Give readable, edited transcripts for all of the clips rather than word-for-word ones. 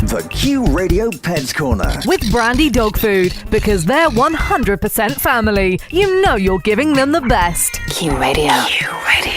The Q Radio Pets Corner. With Brandy Dog Food, because they're 100% family. You know you're giving them the best. Q Radio. Q Radio.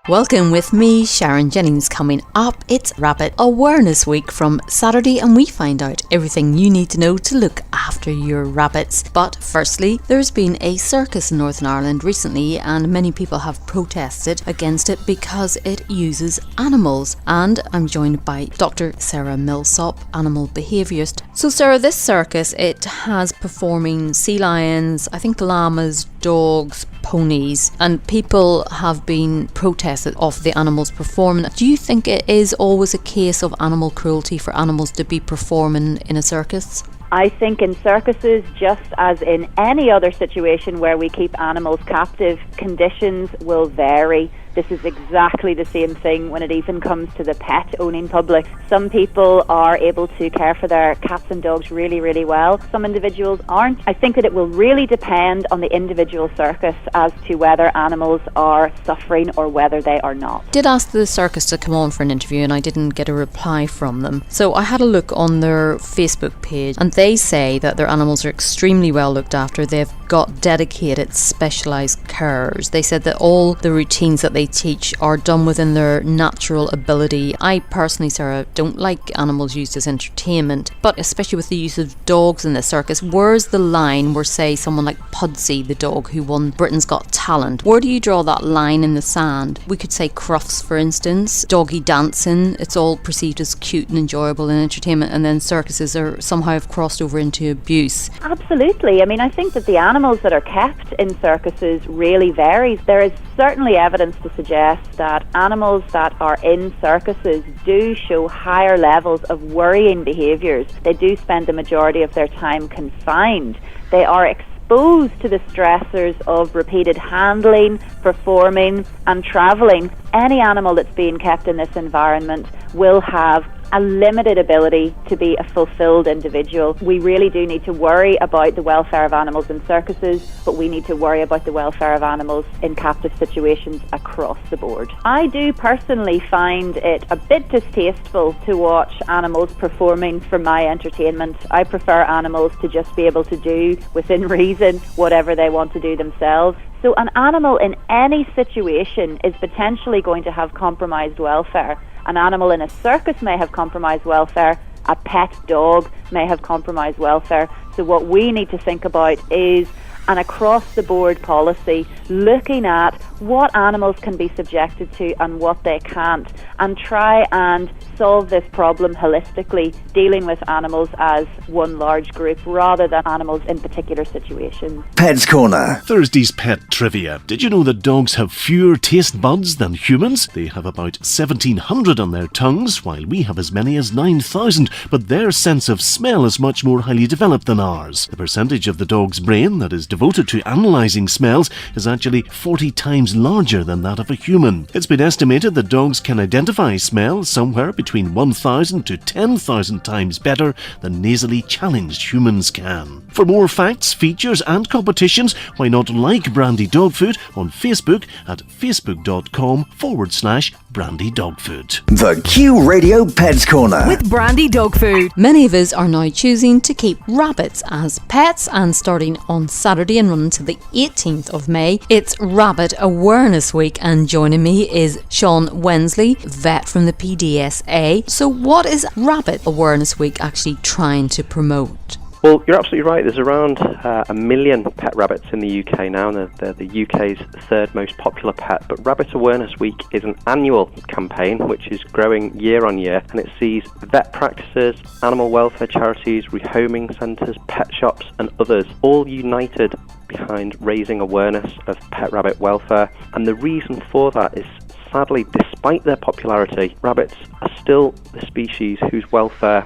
Welcome with me, Sharon Jennings. Coming up, it's Rabbit Awareness Week from Saturday, and we find out everything you need to know to look after your rabbits. But firstly, there's been a circus in Northern Ireland recently, and many people have protested against it because it uses animals. And I'm joined by Dr. Sarah Millsop, animal behaviourist. So Sarah, this circus, it has performing sea lions, I think llamas, dogs, ponies, and people have been protested of the animals performing. Do you think it is always a case of animal cruelty for animals to be performing in a circus? I think in circuses, just as in any other situation where we keep animals captive, conditions will vary. This is exactly the same thing when it even comes to the pet-owning public. Some people are able to care for their cats and dogs really, really well. Some individuals aren't. I think that it will really depend on the individual circus as to whether animals are suffering or whether they are not. I did ask the circus to come on for an interview and I didn't get a reply from them. So I had a look on their Facebook page and they say that their animals are extremely well looked after. They've got dedicated, specialised carers. They said that all the routines that they teach are done within their natural ability. I personally, Sarah, don't like animals used as entertainment, but especially with the use of dogs in the circus, where's the line where, say, someone like Pudsey, the dog who won Britain's Got Talent, where do you draw that line in the sand? We could say Crufts, for instance, doggy dancing, it's all perceived as cute and enjoyable and entertainment, and then circuses are somehow have crossed over into abuse. Absolutely. I mean, I think that the animals that are kept in circuses really varies. There is certainly evidence to suggest that animals that are in circuses do show higher levels of worrying behaviours. They do spend the majority of their time confined. They are exposed to the stressors of repeated handling, performing and travelling. Any animal that's being kept in this environment will have a limited ability to be a fulfilled individual. We really do need to worry about the welfare of animals in circuses, but we need to worry about the welfare of animals in captive situations across the board. I do personally find it a bit distasteful to watch animals performing for my entertainment. I prefer animals to just be able to do, within reason, whatever they want to do themselves. So an animal in any situation is potentially going to have compromised welfare. An animal in a circus may have compromised welfare. A pet dog may have compromised welfare. So what we need to think about is an across-the-board policy looking at what animals can be subjected to and what they can't, and try and solve this problem holistically, dealing with animals as one large group rather than animals in particular situations. Pets Corner. Thursday's pet trivia. Did you know that dogs have fewer taste buds than humans? They have about 1,700 on their tongues, while we have as many as 9,000, but their sense of smell is much more highly developed than ours. The percentage of the dog's brain that is devoted to analysing smells is actually 40 times larger than that of a human. It's been estimated that dogs can identify smell somewhere between 1,000 to 10,000 times better than nasally challenged humans can. For more facts, features and competitions, why not like Brandy Dog Food on Facebook at facebook.com/Brandy Dog Food. The Q Radio Pets Corner. With Brandy Dog Food. Many of us are now choosing to keep rabbits as pets, and starting on Saturday and running to the 18th of May, it's Rabbit Awareness Week, and joining me is Sean Wensley, vet from the PDSA. So what is Rabbit Awareness Week actually trying to promote? Well, you're absolutely right. There's around 1 million pet rabbits in the UK now, and they're the UK's third most popular pet. But Rabbit Awareness Week is an annual campaign which is growing year on year, and it sees vet practices, animal welfare charities, rehoming centres, pet shops and others all united behind raising awareness of pet rabbit welfare. And the reason for that is, sadly, despite their popularity, rabbits are still the species whose welfare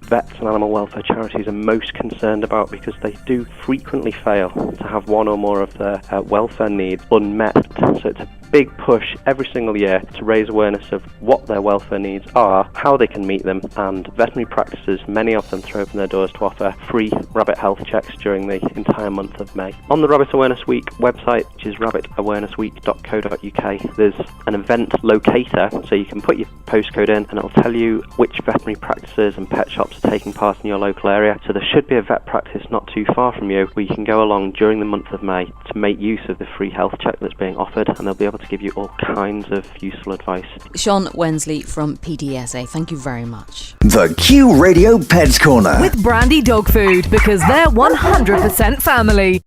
vets and animal welfare charities are most concerned about, because they do frequently fail to have one or more of their welfare needs unmet. So it's a big push every single year to raise awareness of what their welfare needs are, how they can meet them, and veterinary practices, many of them throw open their doors to offer free rabbit health checks during the entire month of May. On the Rabbit Awareness Week website, which is rabbitawarenessweek.co.uk, there's an event locator, so you can put your postcode in and it'll tell you which veterinary practices and pet shops are taking part in your local area. So there should be a vet practice not too far from you where you can go along during the month of May to make use of the free health check that's being offered, and they'll be able to give you all kinds of useful advice. Sean Wensley from PDSA, thank you very much. The Q Radio Pets Corner. With Brandy Dog Food, because they're 100% family.